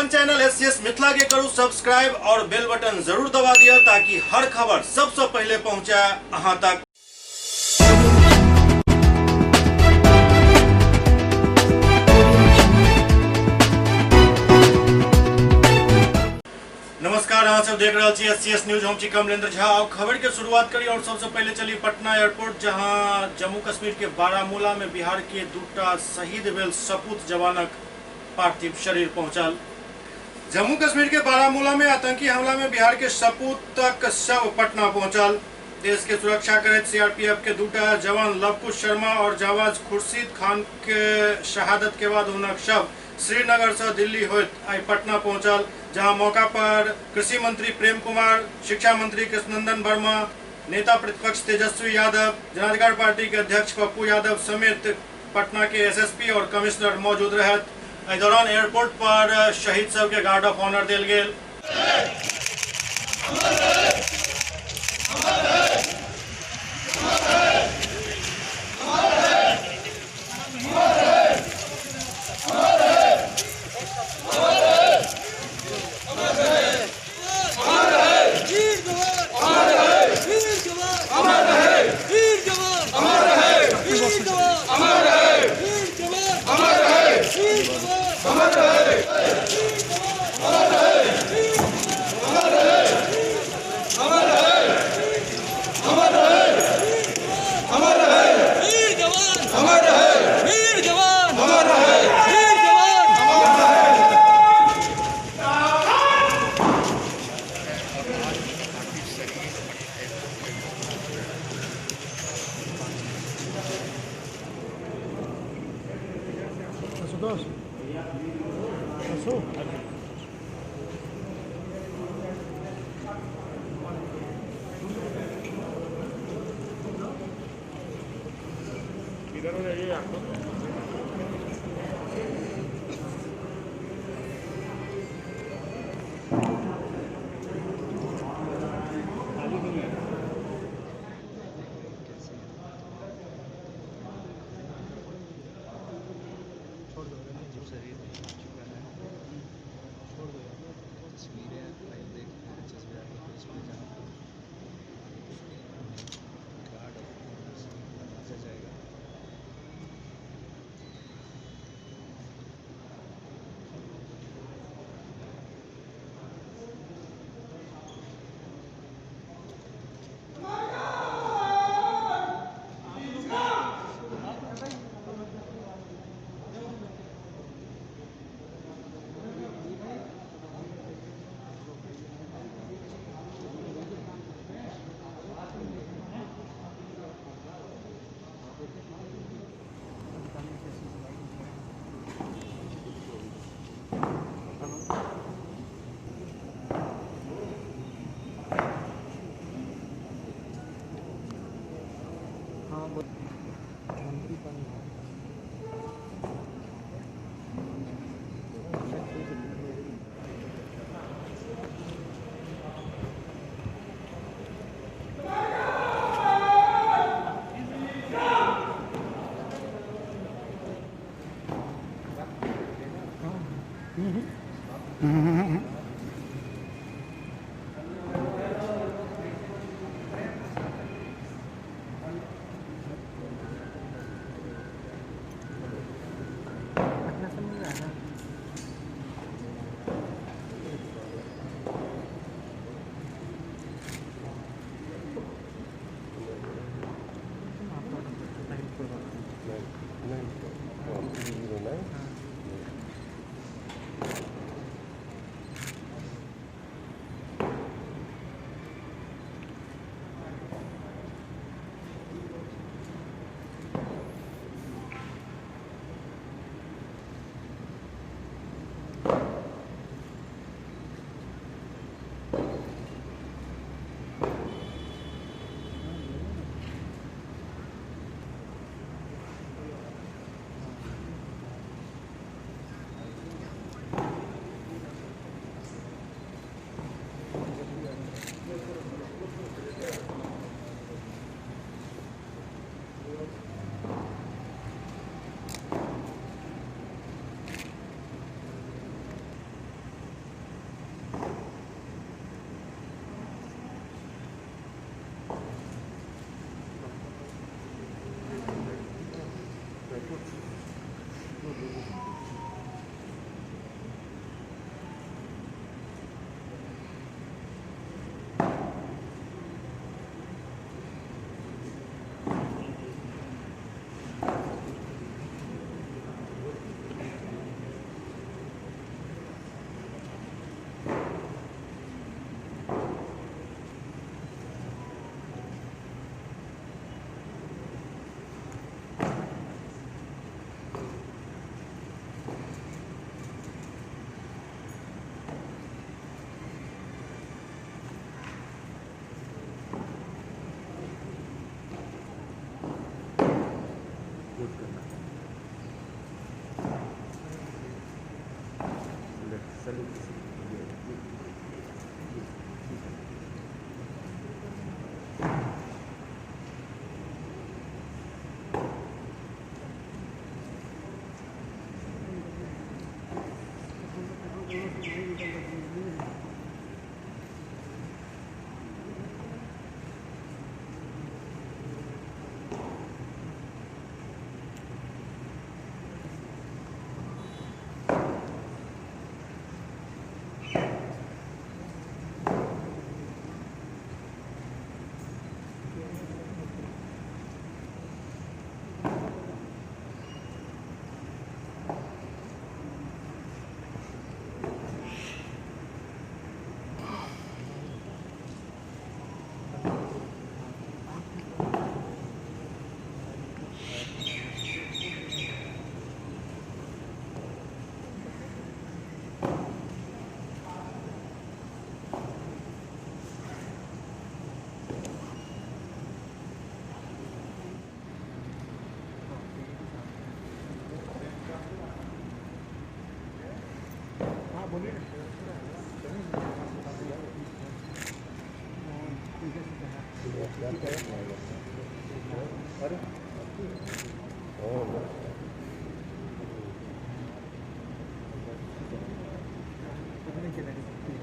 अपन channel SCS Mithila के करू subscribe और बेल बटन जरूर दबा दिया ताकि हर खबर सबसे पहले पहुंचे अहां तक। नमस्कार, अहाँ सब देख रहे छी एससीएस न्यूज। हम छी कमलेंद्र झा और खबर के शुरुआत करी और सबसे पहले चली पटना एयरपोर्ट, जहां जम्मू कश्मीर के बारामूला में बिहार के दूटा शहीद भेल सपूत जवानक पार्थिव शरीर पहुंचल। जम्मू कश्मीर के बारामूला में आतंकी हमला में बिहार के सपूतक शव पटना पहुंचल। देश के सुरक्षा करैत सीआरपीएफ के दूटा जवान लवकुश शर्मा और जावाज खुर्शीद खान के शहादत के बाद उनक शव श्रीनगर से दिल्ली होइत आई पटना पहुंचल, जहां मौका पर कृषि मंत्री प्रेम कुमार, शिक्षा मंत्री कृष्णनंदन वर्मा, नेता प्रतिपक्ष तेजस्वी यादव, जनाधिकार पार्टी के अध्यक्ष पप्पू यादव समेत पटना के एसएसपी और कमिश्नर मौजूद रहत। एहि दौरान एयरपोर्ट पर शहीद सब के गार्ड ऑफ ऑनर देल गेल।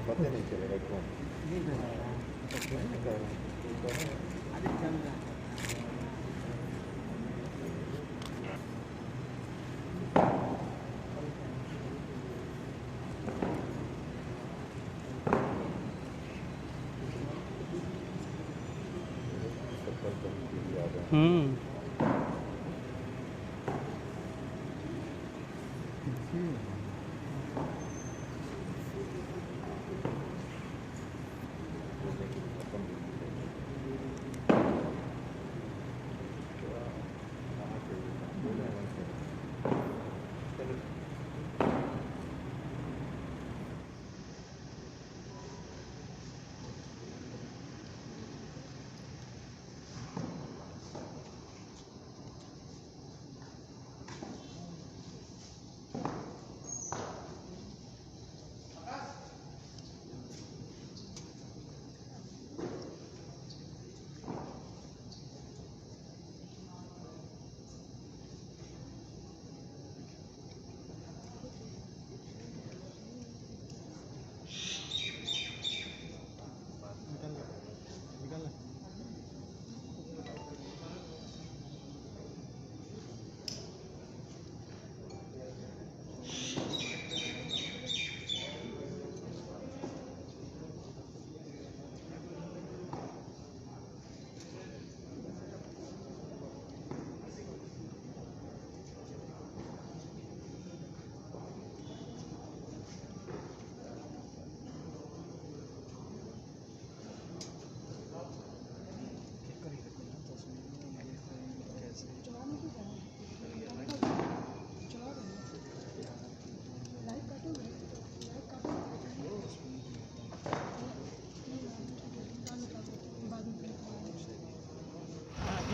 पता नहीं चलेगा कौन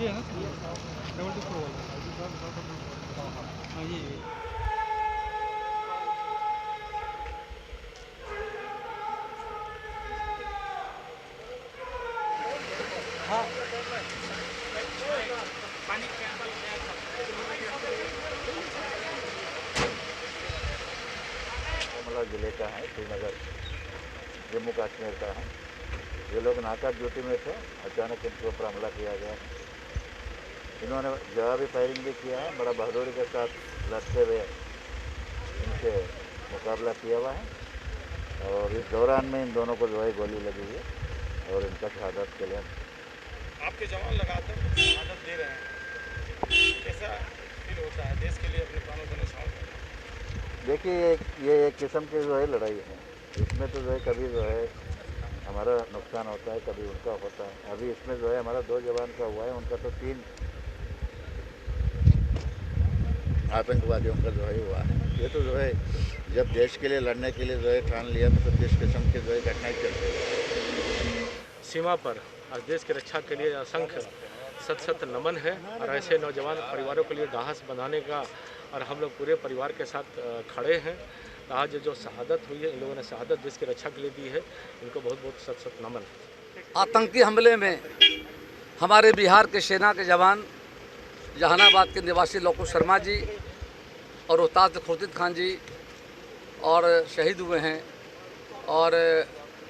ये है ना डबल टिक वाला। हाँ ये हाँ शिमला जिले का है, श्रीनगर जम्मू कश्मीर का है। ये लोग नाका ड्यूटी में थे, अचानक इनके ऊपर हमला किया गया। इन्होंने जवाबी फायरिंग भी किया है, बड़ा बहादुरी के साथ लड़ते हुए इनसे मुकाबला किया हुआ है। और इस दौरान में इन दोनों को जो है गोली लगी है और इनका शहादत के लिए। आपके जवान लगातार शहादत दे रहे हैं, कैसा फील होता है देश के लिए अपने प्राणों को न्यौछावर करना? देखिए ये एक किस्म की जो है लड़ाई है, इसमें तो जो है कभी जो है हमारा नुकसान होता है, कभी उनका होता है। अभी इसमें जो है हमारा 2 जवान का हुआ है, उनका तो 3 आतंकवादियों का जो है हुआ है। ये तो जो है जब देश के लिए लड़ने के लिए जो है ठान लिया तो किस किस्म की जो है घटनाएं चलती है। सीमा पर आज देश की रक्षा के लिए असंख्य सत नमन है और ऐसे नौजवान परिवारों के लिए साहस बनाने का और हम लोग पूरे परिवार के साथ खड़े हैं तो आज जो शहादत हुई है, इन लोगों ने शहादत देश की रक्षा के लिए दी है, इनको बहुत बहुत सत सत नमन। आतंकी हमले में हमारे बिहार के सेना के जवान जहानाबाद के निवासी लोकू शर्मा जी और रोहतास के खुर्शीद खान जी और शहीद हुए हैं। और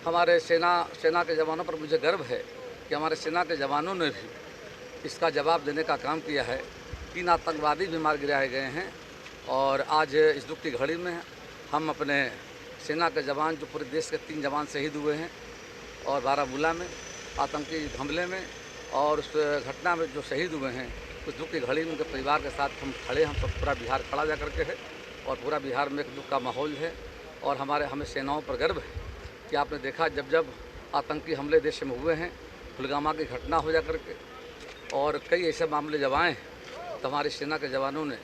हमारे सेना के जवानों पर मुझे गर्व है कि हमारे सेना के जवानों ने भी इसका जवाब देने का काम किया है। 3 आतंकवादी भी मार गिराए गए हैं और आज इस दुख की घड़ी में हम अपने सेना के जवान जो पूरे देश के 3 जवान शहीद हुए हैं और बारामूला में आतंकी हमले में और उस घटना में जो शहीद हुए हैं, उस दुख की घड़ी में उनके परिवार के साथ हम खड़े, हम सब पूरा बिहार खड़ा जा करके है और पूरा बिहार में एक दुख का माहौल है। और हमें सेनाओं पर गर्व है कि आपने देखा जब आतंकी हमले देश में हुए हैं, पुलवामा की घटना हो जा करके और कई ऐसे मामले जब आए हैं तो हमारी सेना के जवानों ने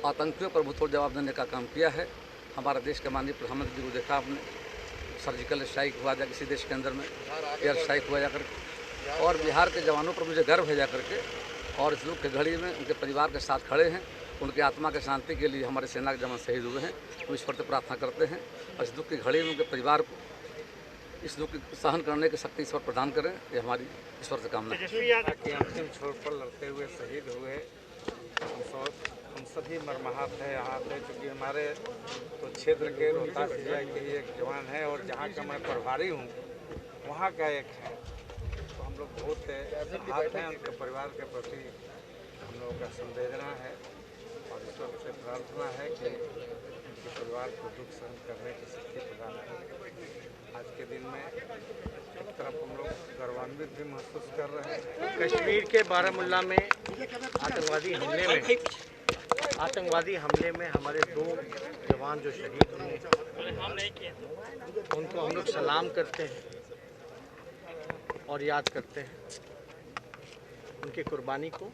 आतंकियों पर मुंहतोड़ जवाब देने का काम किया है। हमारा देश के माननीय प्रधानमंत्री जी को देखा आपने, सर्जिकल स्ट्राइक हुआ जा किसी देश के अंदर में, एयर स्ट्राइक हुआ जा करके, और बिहार के जवानों पर मुझे गर्व है जा करके। और इस दुख की घड़ी में उनके परिवार के साथ खड़े हैं, उनकी आत्मा के शांति के लिए हमारे सेना के जवान शहीद हुए हैं, हम ईश्वर से प्रार्थना करते हैं और इस दुख की घड़ी में उनके परिवार को इस दुख की सहन करने की शक्ति ईश्वर प्रदान करें, ये हमारी ईश्वर से कामना है। कि अंतिम छोर पर लड़ते हुए शहीद हुए हम सभी मर्माहत हैं यहाँ पे, क्योंकि हमारे तो क्षेत्र के रोहतास जिला के ही एक जवान है और जहाँ का मैं प्रभारी हूँ वहाँ का एक है, तो हम लोग बहुत आहत हैं। उनके परिवार के प्रति हम लोगों का संवेदना है और ईश्वर से प्रार्थना है कि उनके परिवार को दुख सहन करने की शक्ति प्रदान करें। आज के दिन में एक तरफ हम लोग गौरवान्वित भी महसूस कर रहे हैं। कश्मीर के बारामूला में आतंकवादी हमले में हमारे 2 जवान जो शहीद हुए, उनको हम लोग सलाम करते हैं और याद करते हैं उनकी कुर्बानी को,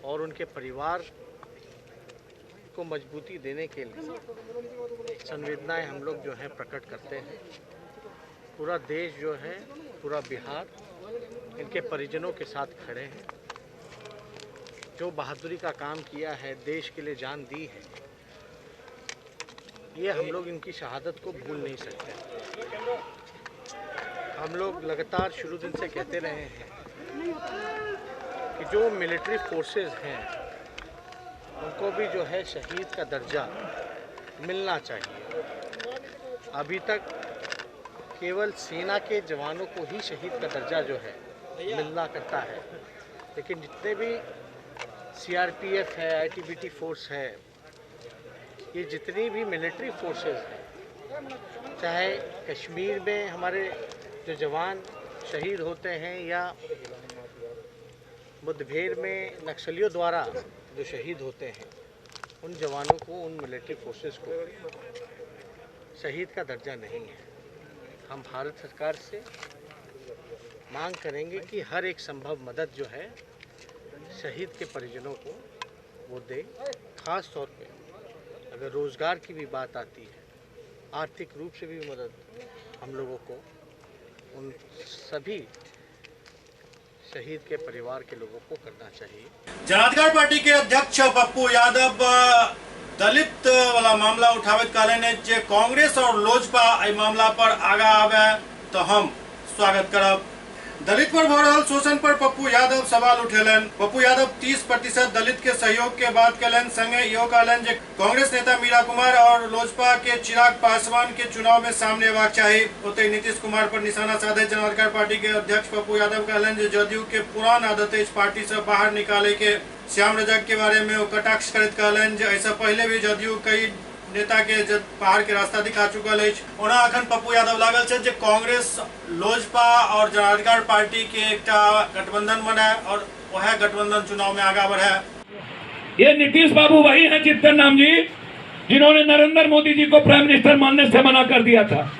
और उनके परिवार को मजबूती देने के लिए संवेदनाएं हम लोग जो है प्रकट करते हैं। पूरा देश जो है, पूरा बिहार इनके परिजनों के साथ खड़े हैं। जो बहादुरी का काम किया है, देश के लिए जान दी है, ये हम लोग इनकी शहादत को भूल नहीं सकते। हम लोग लगातार शुरू दिन से कहते रहे हैं कि जो मिलिट्री फोर्सेस हैं उनको भी जो है शहीद का दर्जा मिलना चाहिए। अभी तक केवल सेना के जवानों को ही शहीद का दर्जा जो है मिलना करता है, लेकिन जितने भी CRPF है, ITBT फोर्स है, ये जितनी भी मिलिट्री फोर्सेस हैं, चाहे कश्मीर में हमारे जो जवान शहीद होते हैं या मुठभेड़ में नक्सलियों द्वारा जो शहीद होते हैं, उन जवानों को, उन मिलिट्री फोर्सेस को शहीद का दर्जा नहीं है। हम भारत सरकार से मांग करेंगे कि हर एक संभव मदद जो है शहीद के परिजनों को वो दे। ख़ास तौर पे अगर रोज़गार की भी बात आती है, आर्थिक रूप से भी मदद हम लोगों को उन सभी शहीद के परिवार के लोगों को करना चाहिए। जनाधिकार पार्टी के अध्यक्ष पप्पू यादव दलित वाला मामला उठावे कहले जे कांग्रेस और लोजपा एहि मामला पर आगा आवे तो हम स्वागत करब। दलित पर भ रहल शोषण पर पप्पू यादव सवाल उठेलन। पप्पू यादव 30% दलित के सहयोग के बात कलन, संगे इहो कहलन जे कांग्रेस नेता मीरा कुमार और लोजपा के चिराग पासवान के चुनाव में सामने अयबाक चाही। ओतहि नीतीश कुमार पर निशाना साधे जनाधिकार पार्टी के अध्यक्ष पप्पू यादव कहलन जे जदयू के पुरान आदत इस पार्टी से बाहर निकाले के। श्याम रजक के बारे में वो कटाक्ष करत कहलन जे ऐसा पहले भी जदयू कई नेता के बाहर के रास्ता दिखा चुकल है। ओना अखन पप्पू यादव लागल छै जे कांग्रेस, लोजपा और जनाधिकार पार्टी के एकटा गठबंधन बनाए और वह गठबंधन चुनाव में आगे बढ़े। ये नीतीश बाबू वही हैं चित्तन राम जी जिन्होंने नरेंद्र मोदी जी को प्राइम मिनिस्टर मानने से मना कर दिया था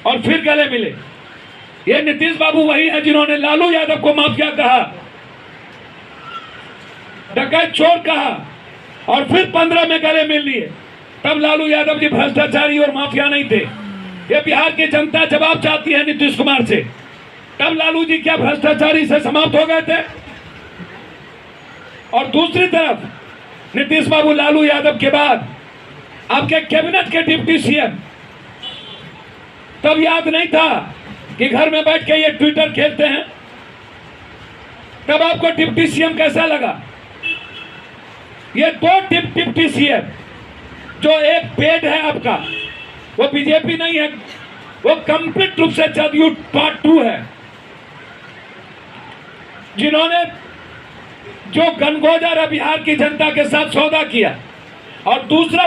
और फिर गले मिले। ये नीतीश बाबू वही हैं जिन्होंने लालू यादव को माफिया कहा, डकैत चोर कहा और फिर 15 में गले मिल लिए। तब लालू यादव जी भ्रष्टाचारी और माफिया नहीं थे। ये बिहार की जनता जवाब चाहती है नीतीश कुमार से। तब लालू जी क्या भ्रष्टाचारी से समाप्त हो गए थे? और दूसरी तरफ नीतीश बाबू लालू यादव के बाद आपके कैबिनेट के डिप्टी सीएम, तब याद नहीं था कि घर में बैठ के ये ट्विटर खेलते हैं? तब आपको डिप्टी सीएम कैसा लगा? ये दो डिप्टी सीएम, जो एक पेड है आपका, वो बीजेपी नहीं है, वो कंप्लीट रूप से जदयू पार्ट 2 है, जिन्होंने जो गनगोदर बिहार की जनता के साथ सौदा किया। और दूसरा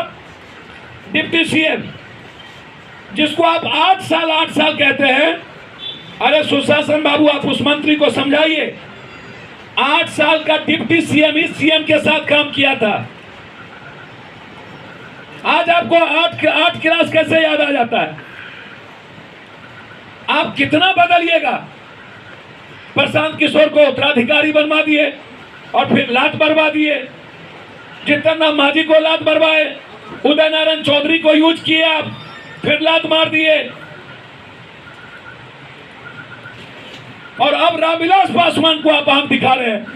डिप्टी सीएम जिसको आप 8 साल कहते हैं, अरे सुशासन बाबू आप उस मंत्री को समझाइए, 8 साल का डिप्टी सीएम इस सीएम के साथ काम किया था। आज आपको 8 क्लास कैसे याद आ जाता है? आप कितना बदलिएगा? प्रशांत किशोर को उत्तराधिकारी बनवा दिए और फिर लात मरवा दिए, जितन राम मांझी को लात मरवाए, उदय नारायण चौधरी को यूज किए आप, फिर लात मार दिए, और अब रामविलास पासवान को आप आंख दिखा रहे हैं।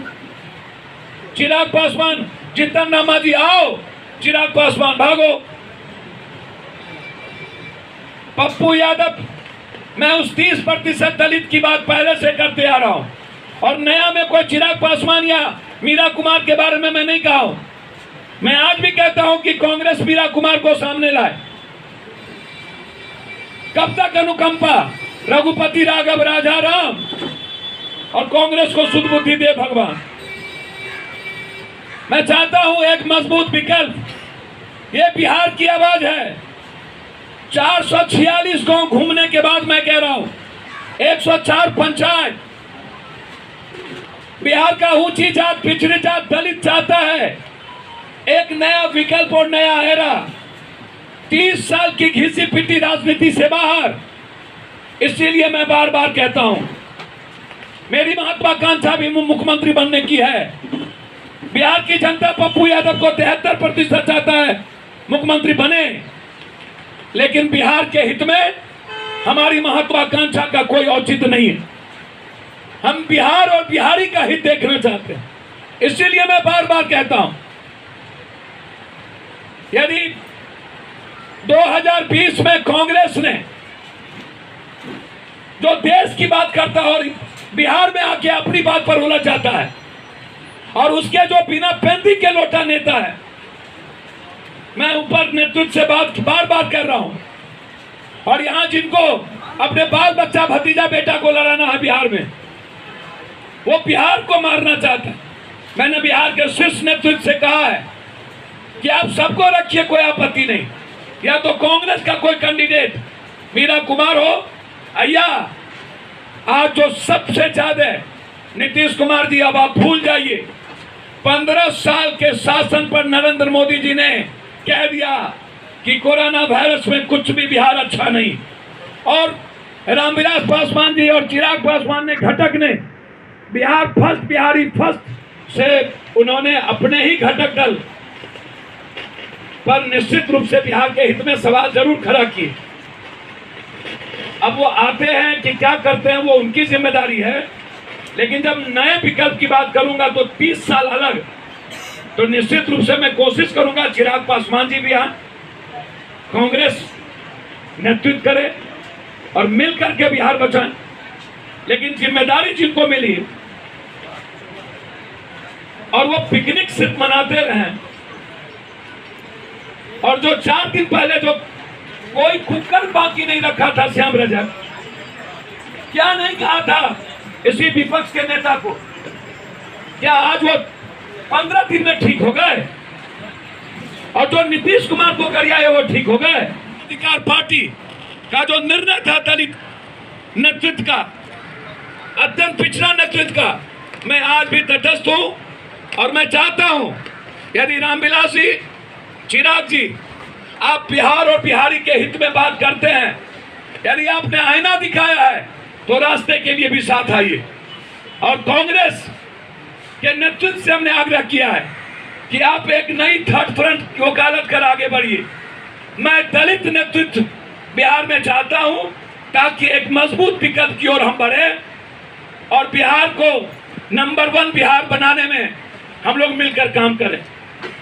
चिराग पासवान, जितन राम मांझी आओ, चिराग पासवान भागो। पप्पू यादव, मैं उस 30% दलित की बात पहले से करते आ रहा हूं, और नया में कोई चिराग पासवान या मीरा कुमार के बारे में मैं नहीं कहा हूं। मैं आज भी कहता हूं कि कांग्रेस मीरा कुमार को सामने लाए। कब तक अनुकंपा? रघुपति राघव राजा राम, और कांग्रेस को सुध बुद्धि दे भगवान। मैं चाहता हूं एक मजबूत विकल्प। ये बिहार की आवाज है। 446 गांव घूमने के बाद मैं कह रहा हूं, 104 पंचायत, बिहार का ऊंची जात, पिछड़ी जात, दलित चाहता है एक नया विकल्प और नया एरा। 30 साल की घिसी पिटी राजनीति से बाहर। इसीलिए मैं बार बार कहता हूं, मेरी महत्वाकांक्षा भी मुख्यमंत्री बनने की है। बिहार की जनता पप्पू यादव को 73% चाहता है मुख्यमंत्री बने, लेकिन बिहार के हित में हमारी महत्वाकांक्षा का कोई औचित्य नहीं है। हम बिहार और बिहारी का हित देखना चाहते हैं। इसीलिए मैं बार बार कहता हूं, यदि 2020 में कांग्रेस ने जो देश की बात करता है और बिहार में आके अपनी बात पर उलझ जाता है, और उसके जो बिना पेंदी के लोटा नेता है, मैं ऊपर नेतृत्व से बात बार बार कर रहा हूं, और यहां जिनको अपने बाल बच्चा भतीजा बेटा को लड़ाना है बिहार में, वो बिहार को मारना चाहता है। मैंने बिहार के शीर्ष नेतृत्व से कहा है कि आप सबको रखिए, कोई आपत्ति नहीं, या तो कांग्रेस का कोई कैंडिडेट मीरा कुमार हो, या आज जो सबसे ज्यादा नीतीश कुमार जी। अब आप भूल जाइए, 15 साल के शासन पर नरेंद्र मोदी जी ने कह दिया कि कोरोना वायरस में कुछ भी बिहार अच्छा नहीं, और रामविलास पासवान जी और चिराग पासवान ने, घटक ने, बिहार फर्स्ट, बिहारी फर्स्ट से उन्होंने अपने ही घटक दल पर निश्चित रूप से बिहार के हित में सवाल जरूर खड़ा किए। अब वो आते हैं कि क्या करते हैं वो उनकी जिम्मेदारी है, लेकिन जब नए विकल्प की बात करूंगा तो 30 साल अलग, तो निश्चित रूप से मैं कोशिश करूंगा चिराग पासवान जी भी यहां कांग्रेस नेतृत्व करे और मिल करके बिहार बचाएं। लेकिन जिम्मेदारी जिनको मिली और वो पिकनिक सिर्फ मनाते रहे, और जो 4 दिन पहले जो कोई कुकर बाकी नहीं रखा था श्याम रजक, क्या नहीं कहा था इसी विपक्ष के नेता को? क्या आज वो 15 दिन में ठीक हो गए? और जो नीतीश कुमार को गरियाए वो ठीक हो गए? अधिकार पार्टी का जो निर्णय था दलित नेतृत्व का, अत्यंत पिछड़ा नेतृत्व का, मैं आज भी तटस्थ हूं, और मैं चाहता हूं यदि रामविलास जी, चिराग जी, आप बिहार और बिहारी के हित में बात करते हैं, यदि आपने आईना दिखाया है तो रास्ते के लिए भी साथ आइए। और कांग्रेस के नेतृत्व से हमने आग्रह किया है कि आप एक नई थर्ड फ्रंट की वकालत कर आगे बढ़िए। मैं दलित नेतृत्व बिहार में चाहता हूं, ताकि एक मजबूत विकल्प की ओर हम बढ़े और बिहार को नंबर 1 बिहार बनाने में हम लोग मिलकर काम करें।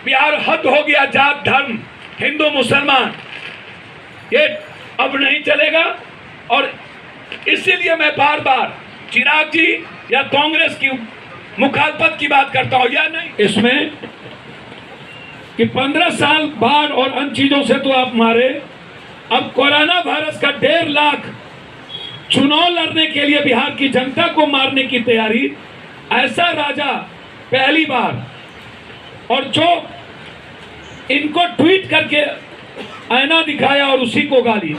बिहार हद हो गया जात धर्म हिंदू मुसलमान, ये अब नहीं चलेगा। और इसीलिए मैं बार बार चिराग जी या कांग्रेस की मुखालफत की बात करता हूं, या नहीं इसमें कि 15 साल बाढ़ और अन्य चीजों से तो आप मारे, अब कोरोना वायरस का 1.5 लाख चुनाव लड़ने के लिए बिहार की जनता को मारने की तैयारी, ऐसा राजा पहली बार। और जो इनको ट्वीट करके आईना दिखाया और उसी को गाली।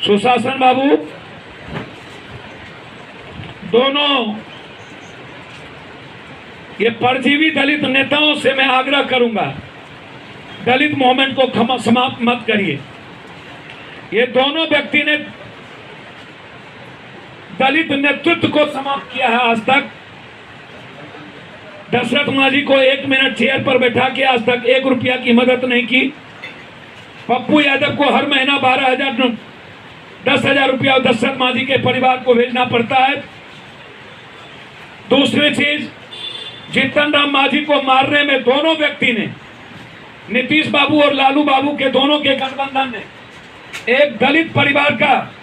सुशासन बाबू, दोनों ये परजीवी दलित नेताओं से मैं आग्रह करूंगा, दलित मूवमेंट को समाप्त मत करिए। ये दोनों व्यक्ति ने दलित नेतृत्व को समाप्त किया है आज तक। दशरथ मांझी को 1 मिनट चेयर पर बैठा के आज तक 1 रुपया की मदद नहीं की। पप्पू यादव को हर महीना 12,000 10,000 रुपया दशरथ मांझी के परिवार को भेजना पड़ता है। दूसरी चीज, जीतन राम मांझी को मारने में दोनों व्यक्ति ने, नीतीश बाबू और लालू बाबू के दोनों के गठबंधन ने एक दलित परिवार का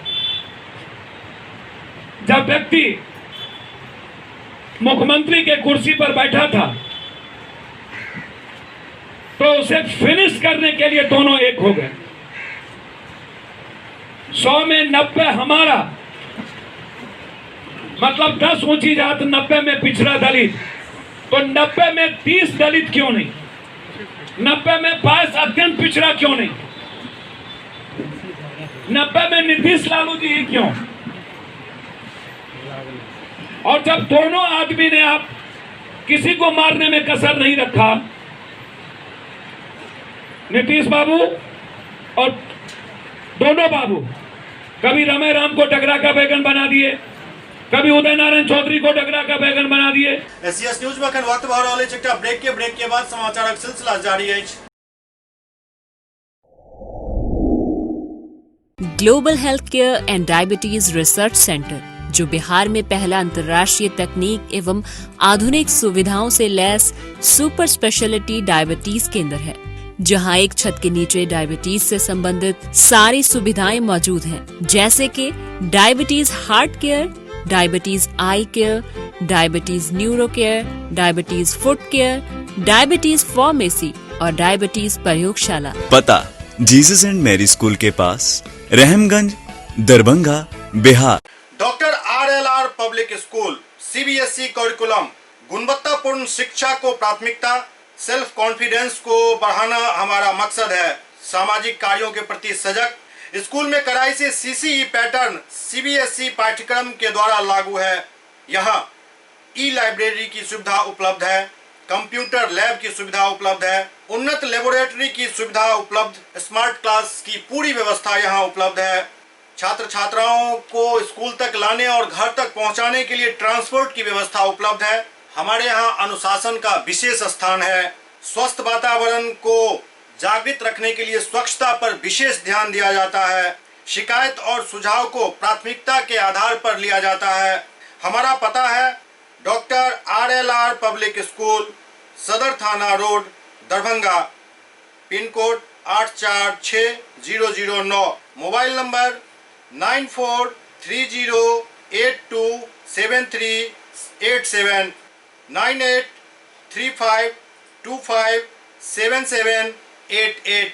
जब व्यक्ति मुख्यमंत्री के कुर्सी पर बैठा था तो उसे फिनिश करने के लिए दोनों एक हो गए। 100 में 90 हमारा, मतलब 10 ऊंची जात 90 में पिछड़ा दलित, तो 90 में 30 दलित क्यों नहीं, 90 में 22 अत्यंत पिछड़ा क्यों नहीं, 90 में नीतीश लालू जी ही क्यों। और जब दोनों आदमी ने आप किसी को मारने में कसर नहीं रखा, नीतीश बाबू और दोनों बाबू, कभी रमे राम को टकरा का बैगन बना दिए, कभी उदय नारायण चौधरी को टकरा का बैगन बना दिए। एससीएस न्यूज में अखन वक्त भर रहल छै, ब्रेक के बाद समाचारक सिलसिला जारी अछि। Global health care and diabetes research centre, जो बिहार में पहला अंतर्राष्ट्रीय तकनीक एवं आधुनिक सुविधाओं से लैस सुपर स्पेशलिटी डायबिटीज केंद्र है, जहां एक छत के नीचे डायबिटीज से संबंधित सारी सुविधाएं मौजूद हैं, जैसे कि diabetes heart care, diabetes eye care, diabetes neuro care, diabetes foot care, diabetes pharmacy और डायबिटीज प्रयोगशाला। पता जीसस एंड मैरी स्कूल के पास, Rahamganj, Darbhanga, Bihar. Doctor RLR public school, CBSE curriculum, गुणवत्तापूर्ण शिक्षा को प्राथमिकता, सेल्फ कॉन्फिडेंस को बढ़ाना हमारा मकसद है। सामाजिक कार्यों के प्रति सजग। स्कूल में कड़ाई से CCE पैटर्न CBSE पाठ्यक्रम के द्वारा लागू है। यहाँ ई-लाइब्रेरी की सुविधा उपलब्ध है, कंप्यूटर लैब की सुविधा उपलब्ध है, उन्नत लेबोरेटरी की सुविधा उपलब्ध, स्मार्ट क्लास की पूरी व्यवस्था यहाँ उपलब्ध है। छात्र छात्राओं को स्कूल तक लाने और घर तक पहुंचाने के लिए ट्रांसपोर्ट की व्यवस्था उपलब्ध है। हमारे यहाँ अनुशासन का विशेष स्थान है। स्वस्थ वातावरण को जागृत रखने के लिए स्वच्छता पर विशेष ध्यान दिया जाता है। शिकायत और सुझाव को प्राथमिकता के आधार पर लिया जाता है। हमारा पता है डॉक्टर RLR पब्लिक स्कूल, सदर थाना road, Darbhanga, pin code 846009, mobile number 9430827387, 9835257788।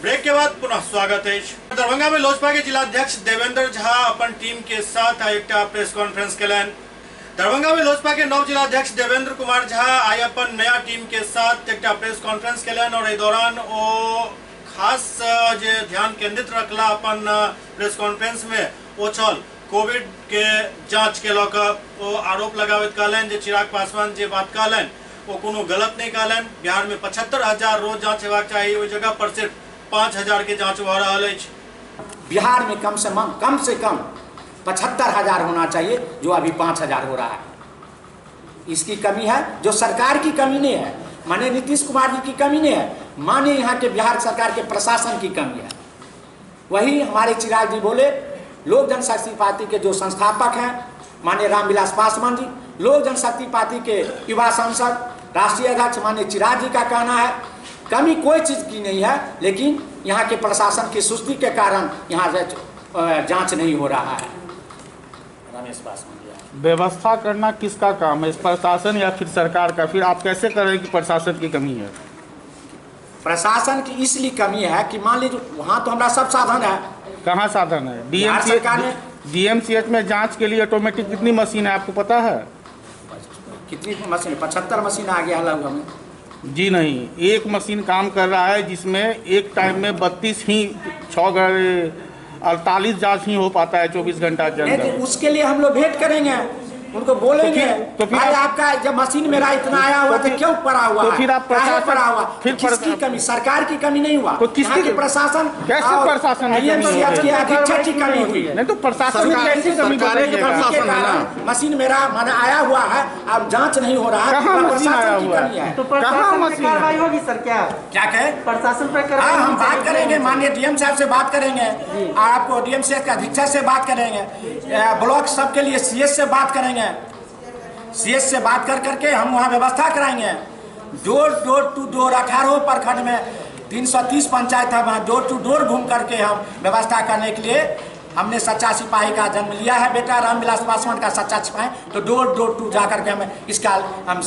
Break के बाद पुनः स्वागत है। दरभंगा में लोजपा के जिलाध्यक्ष देवेंद्र झा अपन टीम के साथ एक प्रेस कॉन्फ्रेंस केलन। दरभंगा में लोजपा के नव जिलाध्यक्ष देवेंद्र कुमार झा आई अपन नया टीम के साथ एक प्रेस कॉन्फ्रेंस केलन और इस दौरान वो खास जे ध्यान केंद्रित रखला अपन प्रेस कॉन्फ्रेंस में वो छल कोविड के जांच के लौकर वो आरोप लगावत कहलन जे चिराग पासवान जे बात कहलन वो कोनो गलत नहीं कहलन। बिहार में 75,000 रोज जांच हेबाक चाहिए, ओहि जगह पर सिर्फ 5,000 के जांच भ रहल अछि। बिहार में कम से कम 75,000 होना चाहिए, जो अभी 5,000 हो रहा है। इसकी कमी है, जो सरकार की कमी नहीं है, माने नीतीश कुमार जी की कमी नहीं है, माने यहाँ के बिहार सरकार के प्रशासन की कमी है। वही हमारे चिराग जी बोले, लोक जनशक्ति पार्टी के जो संस्थापक हैं माननीय रामविलास पासवान जी, लोक जनशक्ति पार्टी के युवा सांसद राष्ट्रीय अध्यक्ष माननीय चिराग जी का कहना है कमी कोई चीज़ की नहीं है, लेकिन यहाँ के प्रशासन की सुस्ती के कारण यहाँ जांच नहीं हो रहा है। रमेश पासवान। व्यवस्था करना किसका काम है, प्रशासन या फिर सरकार का? फिर आप कैसे करें कि प्रशासन की कमी है? प्रशासन की इसलिए कमी है कि मान लीजिए वहाँ तो हमारा सब साधन है। कहाँ साधन है? डीएमसीएच में जांच के लिए ऑटोमेटिक कितनी मशीन है आपको पता है? कितनी मशीन? 75 मशीन आ गया लगभग में। जी नहीं, एक मशीन काम कर रहा है जिसमें एक टाइम में 32 ही 48 जांच ही हो पाता है 24 घंटा के अंदर। उसके लिए हम लोग भेंट करेंगे, उनको बोलेंगे तो फिर भाई आपका जब मशीन मेरा इतना आया हुआ तो क्यों पड़ा हुआ है? फिर आप प्रशासन पड़ा हुआ? फिर किसकी कमी? सरकार की कमी नहीं हुआ, तो किसकी? यहाँ के प्रशासन कैसे प्रशासन की अधीक्षक की कमी हुई? नहीं तो प्रशासन कैसी कमी? मशीन मेरा माने आया हुआ है, अब जांच नहीं हो रहा है। कहाँ मशीन आया हुआ है? तो प्रशासन पे कार्रवाई होगी सर? क्या कहे? प्रशासन पे कार्रवाई हम बात करेंगे, माननीय डीएम साहब से बात करेंगे, आपको डीएमसीएच के अधीक्षक से बात करेंगे, ब्लॉक सबके लिए सीएस से बात करेंगे, सीएस से बात करके हम वहाँ व्यवस्था कराएंगे। डोर टू डोर 18 प्रखंड में 330 पंचायत है, वहाँ डोर टू डोर घूम करके हम व्यवस्था करने के लिए हमने सच्चा सिपाही का जन्म लिया है बेटा रामविलास पासवान का सच्चा सिपाही। तो डोर टू जा करके हम इसका हम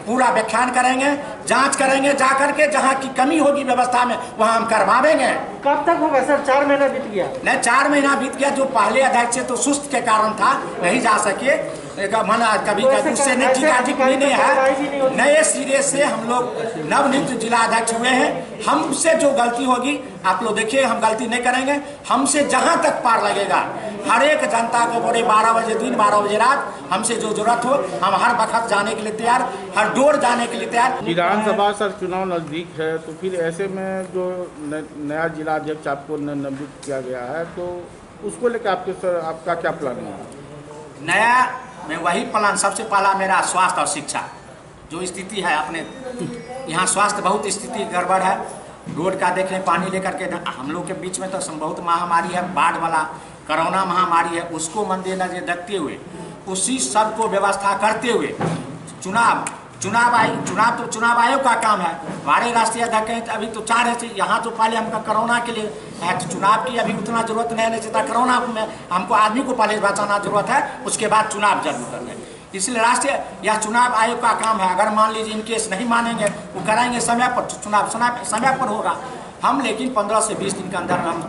पूरा व्याख्यान करेंगे, जांच करेंगे, जा करके जहाँ की कमी होगी व्यवस्था में वहाँ हम करवाएंगे। कब तक होगा सर? 4 महीना बीत गया। नहीं 4 महीना बीत गया, जो पहले अध्यक्ष तो सुस्त के कारण था, नहीं जा सके, मना कभी उससे नहीं है। नए सिरे से हम लोग नवनियुक्त जिला अध्यक्ष हुए हैं, हमसे जो गलती होगी आप लोग देखिए, हम गलती नहीं करेंगे। हमसे जहां तक पार लगेगा हर एक जनता को बोले 12 बजे दिन 12 बजे रात हमसे जो जरूरत हो हम हर वक्त जाने के लिए तैयार, हर डोर जाने के लिए तैयार। विधानसभा सर चुनाव नज़दीक है, तो फिर ऐसे में जो नया जिला अध्यक्ष आपको नियुक्त किया गया है, तो उसको लेकर आपका क्या प्लान है? नया में वही प्लान, सबसे पहला मेरा स्वास्थ्य और शिक्षा जो स्थिति है अपने यहाँ, स्वास्थ्य बहुत स्थिति गड़बड़ है। रोड का देखें, पानी लेकर के हम लोग के बीच में तो बहुत महामारी है, बाढ़ वाला कोरोना महामारी है, उसको मद्देनजर रखते हुए उसी सब को व्यवस्था करते हुए चुनाव आयोग का काम है। हमारे राष्ट्रीय अध्यक्ष अभी तो 4 है, यहाँ तो पहले हमका कोरोना के लिए है, चुनाव की अभी उतना जरूरत नहीं है, कोरोना में हमको आदमी को पहले बचाना जरूरत है, उसके बाद चुनाव जरूर करना है। इसलिए राष्ट्रीय या चुनाव आयोग का काम है। अगर मान लीजिए इनकेस नहीं मानेंगे, वो कराएंगे समय पर, चुनाव समय पर होगा। हम लेकिन 15 से 20 दिन के अंदर हम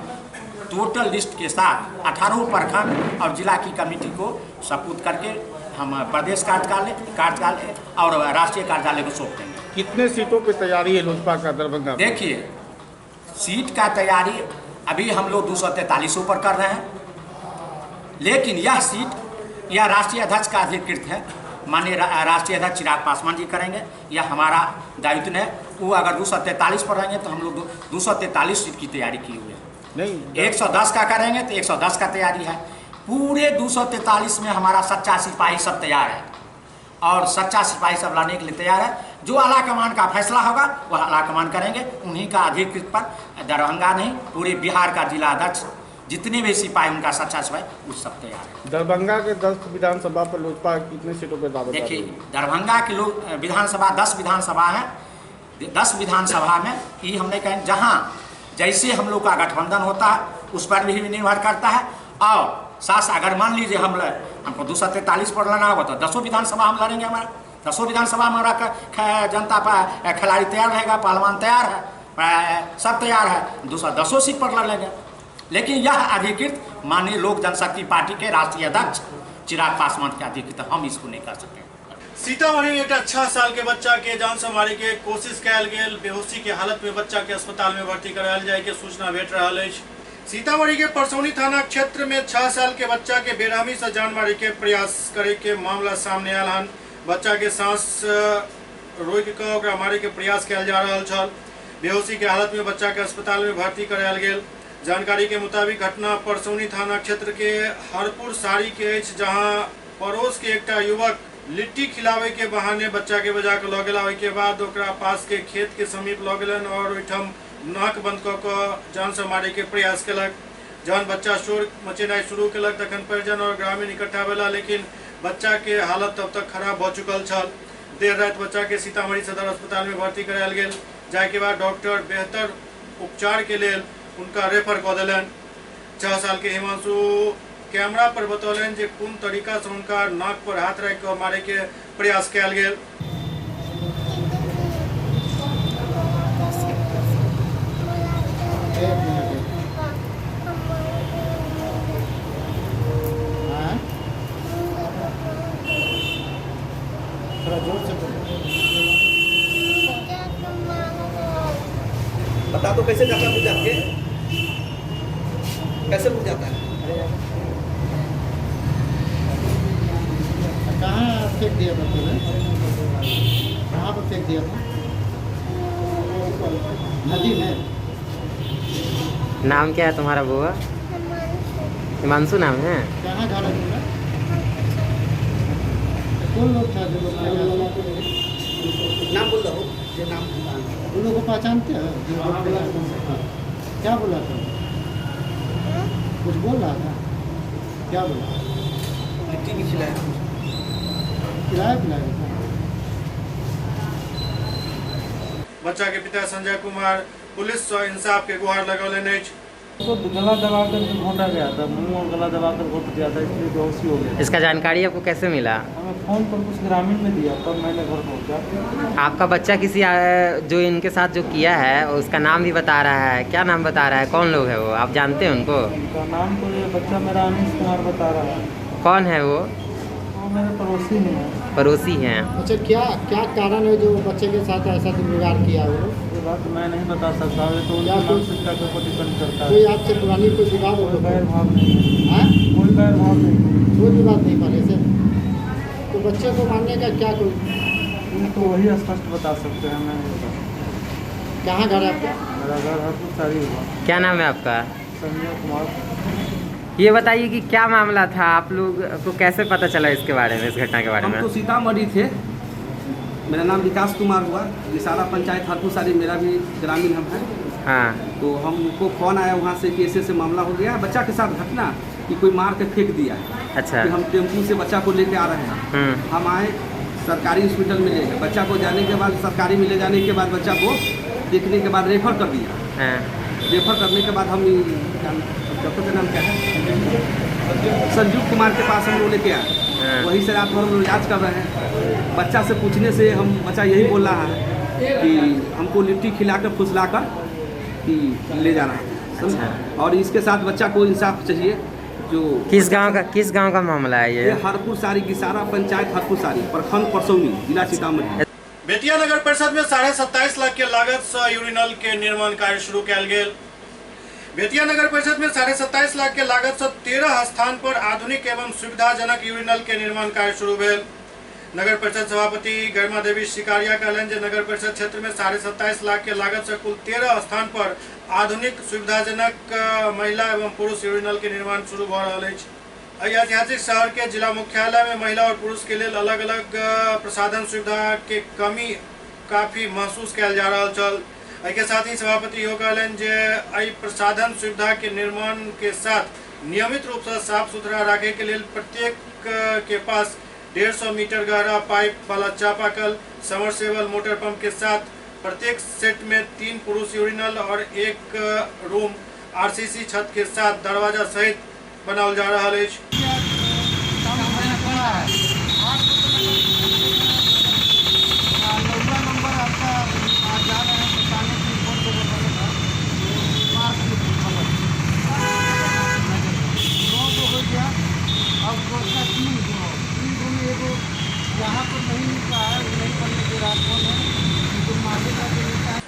टोटल लिस्ट के साथ 18 प्रखंड और जिला की कमेटी को सपूत करके हम प्रदेश कार्यालय और राष्ट्रीय कार्यालय को सौंप देंगे। कितने सीटों की तैयारी है लोजपा का दरभंगा? देखिए, सीट का तैयारी अभी हम लोग 243 पर कर रहे हैं, लेकिन यह सीट यह राष्ट्रीय अध्यक्ष का अधिकृत है, माननीय राष्ट्रीय अध्यक्ष चिराग पासवान जी करेंगे, यह हमारा दायित्व है। वो अगर 243 पर रहेंगे तो हम लोग 243 सीट की तैयारी किए हुए हैं। नहीं 110 का करेंगे तो 110 का तैयारी है। पूरे 243 में हमारा सच्चा सिपाही सब तैयार है और सच्चा सिपाही सब लाने के लिए तैयार है। जो आला कमान का फैसला होगा वह आला कमान करेंगे, उन्हीं का अधिकृत पर दरभंगा नहीं पूरे बिहार का जिला अध्यक्ष जितने भी सिपाही उनका सच्चा सिपाही वो सब तैयार है। दरभंगा के 10 विधानसभा पर लोजपा कितने सीटों पर दावा? देखिए, दरभंगा के लोग विधानसभा 10 विधानसभा है, 10 विधानसभा में ये हमने कहें जहाँ जैसे हम लोग का गठबंधन होता है उस पर भी निर्भर करता है। और साथ अगर मान लीजिए हमको 243 पर लड़ना होगा तो 10 विधानसभा हम लड़ेंगे। हमारा 10 विधानसभा में हमारा जनता पर खिलाड़ी तैयार रहेगा, पहलवान तैयार है, सब तैयार है, 210 सीट पर लड़ लेंगे। लेकिन यह अधिकृत माननीय लोक जनशक्ति पार्टी के राष्ट्रीय अध्यक्ष चिराग पासवान के अधिकृत, हम इसको नहीं कर सकते। सीतामढ़ी एक 6 साल के बच्चा के जान से मारे के कोशिश कयल गेल, बेहोशी के हालत में बच्चा के अस्पताल में भर्ती करायल जाए के सूचना भेट रहा है। सीतामढ़ी के परसौनी थाना क्षेत्र में 6 साल के बच्चा के बेरहमी से जान मारे के प्रयास करे के मामला सामने आयल हन। बच्चा के सांस रोक के ओकरा मारे के प्रयास कयल जा रहा छल। बेहोशी के हालत में बच्चा के अस्पताल में भर्ती करायल गेल। जानकारी के मुताबिक घटना परसौनी थाना क्षेत्र के हरपुर साड़ी के अछि, जहां पड़ोस के एकटा युवक लिट्टी खिलावे के बहाने बच्चा के बजा के लऽ गेला। के बाद ओकरा पास के खेत के समीप लऽ गेलन और ओहिठाम नाक बंद कऽ कऽ जान से मारे के प्रयास केलक। जहन बच्चा शोर मचेनाइ शुरू केलक तखन परिजन और ग्रामीण इकट्ठा भेला, लेकिन बच्चा के हालत तब तक खराब भऽ चुकल छल। देर रात बच्चा के सीतामढ़ी सदर अस्पताल में भर्ती करायल गेल। जाए के बाद डॉक्टर बेहतर उपचार के लिए उनका रेफर कर दिलन। 6 साल के हिमांशु कैमरा पर बतौलन जे कौन तरीका से उनका नाक पर हाथ रख कर मारे के प्रयास कल गेल। बता तो कैसे जाता है जाके कैसे बुझ जाता है? कहाँ फेंक दिया था तूने? कहाँ पर फेंक दिया था? नदी में। नाम क्या है तुम्हारा बुआ? हिमांशु नाम है। कहाँ झाड़ा तुमने? कौन लोग था जो लोग नाम बोल रहा हूँ ये नाम उन लोगों को पहचानते हैं? क्या बोला था? कुछ बोल रहा था? क्या बोला? लिट्टी भी खिलाया पिलाया बच्चा के पिता संजय कुमार पुलिस से इंसाफ के गुहार लगौले। तो गला दबा कर घोटा गया था, मुंह और गला दबा कर घोट दिया था, इसलिए बेहोशी हो गया। इसका जानकारी आपको कैसे मिला? हमें फ़ोन पर कुछ ग्रामीण ने दिया, तब मैंने घर पहुंचा। आपका बच्चा किसी जो इनके साथ जो किया है उसका नाम भी बता रहा है, क्या नाम बता रहा है? कौन लोग है वो, आप जानते हैं उनको? उनका नाम तो ये बच्चा मेरा अनिश कुमार बता रहा है। कौन है वो? मेरे पड़ोसी हैं। पड़ोसी हैं। अच्छा, क्या क्या कारण है जो बच्चे के साथ ऐसा दुर्व्यवहार किया हो? ये बात मैं नहीं बता सकता, ये तो क्या मानसिकता के ऊपर डिपेंड करता है। कोई आपसे पुरानी कोई विवाद हो? बैर भाव नहीं है। कोई बैर भाव नहीं, कोई विवाद नहीं पहले से। तो बच्चे को मारने का क्या कोई तो वही स्पष्ट बता सकते हैं, मैं नहीं बता सकता। कहाँ घर है आपका? मेरा घर हरपुर सारी हुआ। क्या नाम है आपका? संजय कुमार। ये बताइए कि क्या मामला था, आप लोग को कैसे पता चला इसके बारे में, इस घटना के बारे में? हम तो सीतामढ़ी थे, मेरा नाम विकास कुमार हुआ, विशाला पंचायत हरपुर सारी मेरा भी ग्रामीण हम हैं। हाँ। तो हमको फ़ोन आया वहाँ से कि ऐसे मामला हो गया बच्चा के साथ घटना कि कोई मार के फेंक दिया है। अच्छा। कि हम टेम्पू से बच्चा को लेके आ रहे हैं। हम आए सरकारी हॉस्पिटल में ले गए, बच्चा को जाने के बाद सरकारी में ले जाने के बाद बच्चा को देखने के बाद रेफर कर दिया। रेफर करने के बाद हम डॉक्टर का नाम क्या है, संजीव कुमार के पास हम लोग लेके आए। वहीं से रात भर हम लोग इलाज कर रहे हैं। बच्चा से पूछने से हम बच्चा यही बोल रहा है कि हमको लिट्टी खिलाकर फुसलाकर कि ले जाना है। और इसके साथ बच्चा को इंसाफ चाहिए। जो किस गांव का मामला है ये? हरपुर सारी गिसारा पंचायत हरपुर सारी प्रखंड परसौनी जिला सीतामढ़ी। बेतिया नगर परिषद में 27.5 लाख के लागत से यूरिनल के निर्माण कार्य शुरू कल गेल। बेतिया नगर परिषद में 27.5 लाख के लागत से 13 स्थान पर आधुनिक एवं सुविधाजनक यूरिनल के निर्माण कार्य शुरू भेल। नगर परिषद सभापति गरिमा देवी शिकारिया कहलन जे नगर परिषद क्षेत्र में 27.5 लाख के लागत से कुल 13 स्थान पर आधुनिक सुविधाजनक महिला एवं पुरुष यूरिनल के निर्माण शुरू भ रहा है। ऐतिहासिक शहर के जिला मुख्यालय में महिला और पुरुष के लिए अलग अलग प्रसाधन सुविधा के कमी काफी महसूस कल जा रहा चल। के साथ ही सभापति यो कहलन जे प्रसाधन सुविधा के निर्माण के साथ नियमित रूप से साफ सुथरा रखे के लिए प्रत्येक के पास 150 मीटर गहरा पाइप वाला चापाकल समरसेबल मोटर पंप के साथ प्रत्येक सेट में 3 पुरुष यूरिनल और 1 रूम आरसीसी छत के साथ दरवाजा सहित बनावल जा रहा है।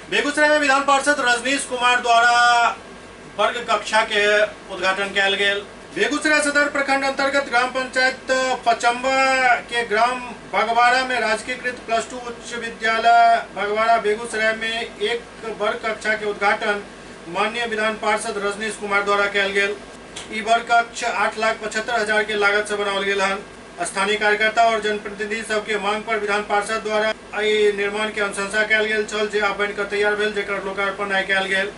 बेगूसराय में विधान पार्षद रजनीश कुमार द्वारा वर्ग कक्षा के उद्घाटन किया गया। बेगूसराय सदर प्रखंड अंतर्गत ग्राम पंचायत पचम्बा के ग्राम भगवाड़ा में राजकीयकृत +2 उच्च विद्यालय भगवाड़ा बेगूसराय में एक वर्ग कक्षा के उद्घाटन माननीय विधान पार्षद रजनीश कुमार द्वारा किया गया। ई वर्ग कक्ष 8,75,000 के लागत से बनावल गया है। स्थानीय कार्यकर्ता और जनप्रतिनिधि सबके मांग पर विधान पार्षद द्वारा निर्माण के अनुशंसा कल गेल छल जे आब बनकर तैयार भेल, जेकर लोकार्पण आइ कल गेल।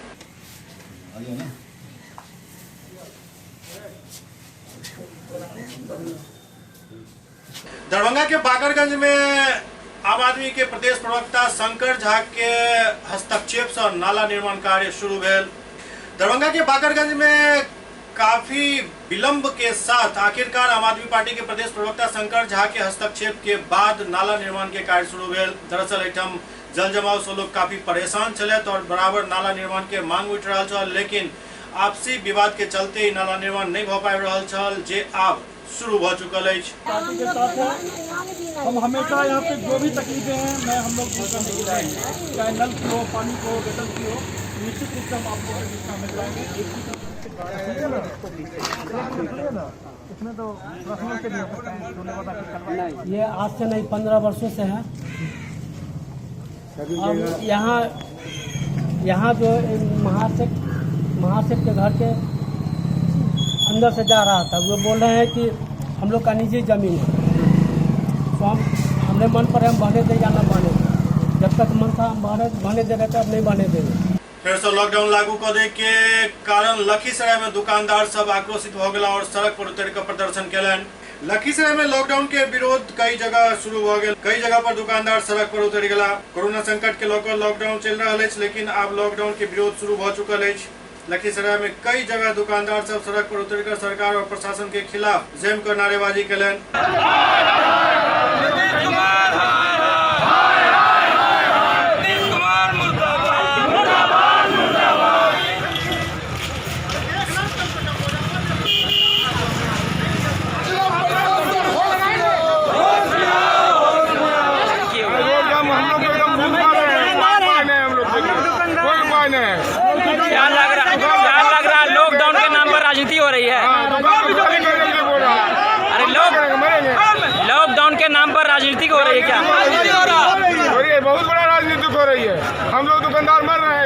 दरभंगा के बाकरगंज में आम आदमी के प्रदेश प्रवक्ता शंकर झा के हस्तक्षेप से नाला निर्माण कार्य शुरू भेल। दरभंगा के बाकरगंज में काफी विलंब के साथ आखिरकार आम आदमी पार्टी के प्रदेश प्रवक्ता शंकर झा के हस्तक्षेप के बाद नाला निर्माण के कार्य शुरू भेल। दरअसल एठम जल जमाव से लोग काफी परेशान चले और बराबर नाला निर्माण के मांग उठ रहा छल, लेकिन आपसी विवाद के चलते ही नाला निर्माण नहीं भ पाबि रहल छल, जे आब शुरू भ चुकल है। पार्टी के साथ है, हम हमेशा यहाँ पे जो भी तकलीफें हैं मैं हम लोग दूर करने के लिए आएंगे, चाहे नल की हो, पानी की हो, गटर की हो, निश्चित रूप से हम आपको शामिल कराएंगे। इसमें तो प्रश्नों के लिए ये आज से नहीं 15 वर्षों से है। अब यहाँ जो महाशिव के घर के अंदर से जा रहा था, वो बोल रहे हैं कि हम लोग का निजी जमीन है, तो हमने मन पर हम बहने दे या न बहने, जब तक मन था बहने दे रहे थे, अब नहीं बहने देंगे। फिर से लॉकडाउन लागू करे के कारण लखीसराय में दुकानदार सब आक्रोशित हो गया और सड़क पर उतर कर प्रदर्शन कैलन। लखीसराय में लॉकडाउन के विरोध कई जगह शुरू हो गए, कई जगह पर दुकानदार सड़क पर उतर गया। कोरोना संकट के लेकर लॉकडाउन चल रहा है, लेकिन अब लॉकडाउन के विरोध शुरू हो चुकल है। लखीसराय में कई जगह दुकानदार सब सड़क पर उतरकर सरकार और प्रशासन के खिलाफ जमकर नारेबाजी कैलन। लॉकडाउन के नाम पर राजनीति हो रही है। अरे लॉकडाउन के नाम पर राजनीति हो रही है क्या? हो रही है, बहुत बड़ा राजनीति हो रही है। हम लोग दुकानदार मर रहे हैं।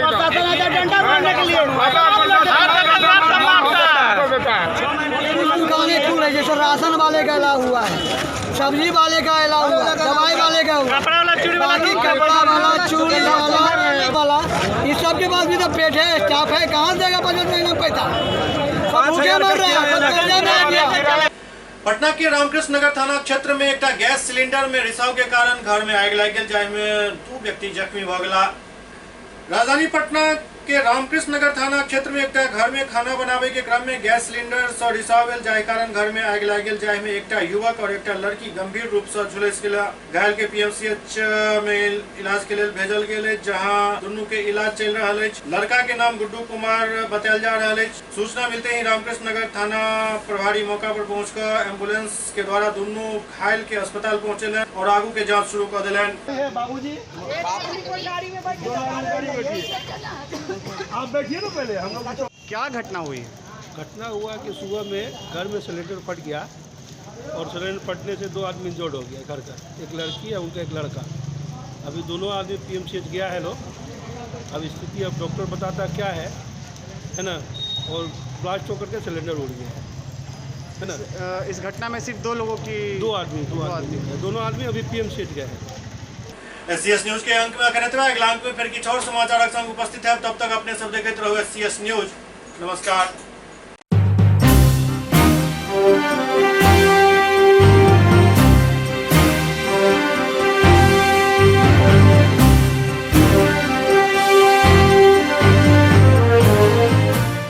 जैसे राशन वाले का अलाव हुआ है, सब्जी वाले का अलाव हुआ है, दवाई वाले का हुआ, कपड़ा वाला, चूड़ी वाला, इस सब के पास भी तो पेट है, स्टाफ है, कहाँ से देगा 5 महीने पैसा? पटना के रामकृष्ण नगर थाना क्षेत्र में एक गैस सिलेंडर में रिसाव के कारण घर में आग लग गई, जाहिमे 2 व्यक्ति जख्मी भ गया। राजधानी पटना के रामकृष्ण नगर थाना क्षेत्र में एक घर में खाना बनावे के क्रम में गैस सिलेंडर से रिसाव भेल, जाहि कारण घर में आग लग गई, जाहिमे एक युवक और एक लड़की गंभीर रूप से झुलस गया। घायल के पीएमसीएच में इलाज के लिए भेजल गए, जहां दोनों के इलाज चल रहा है। लड़का के नाम गुड्डू कुमार बतायल जा रहा है। सूचना मिलते ही रामकृष्ण नगर थाना प्रभारी मौका पर पहुंचकर एम्बुलेंस के द्वारा दोनों घायल के अस्पताल पहुंचे और आगू के जाँच शुरू कर दिले। बाबूजी आप बैठिए ना, पहले हम लोग क्या घटना हुई? घटना हुआ कि सुबह में घर में सिलेंडर फट गया और सिलेंडर फटने से 2 आदमी इंजर्ड हो गया घर का, एक लड़की है, उनका एक लड़का। अभी दोनों आदमी पीएमसीएच गया है लोग, अब स्थिति अब डॉक्टर बताता क्या है ना, और ब्लास्ट होकर के सिलेंडर उड़ गया है ना। इस घटना में सिर्फ 2 लोगों की 2 आदमी दोनों आदमी अभी पीएमसीएच गए हैं। SCS न्यूज के अंक में अगला अंक में फिर कुछ और समाचार संग उपस्थित है। तब तक अपने सब देखते रहो SCS न्यूज। नमस्कार।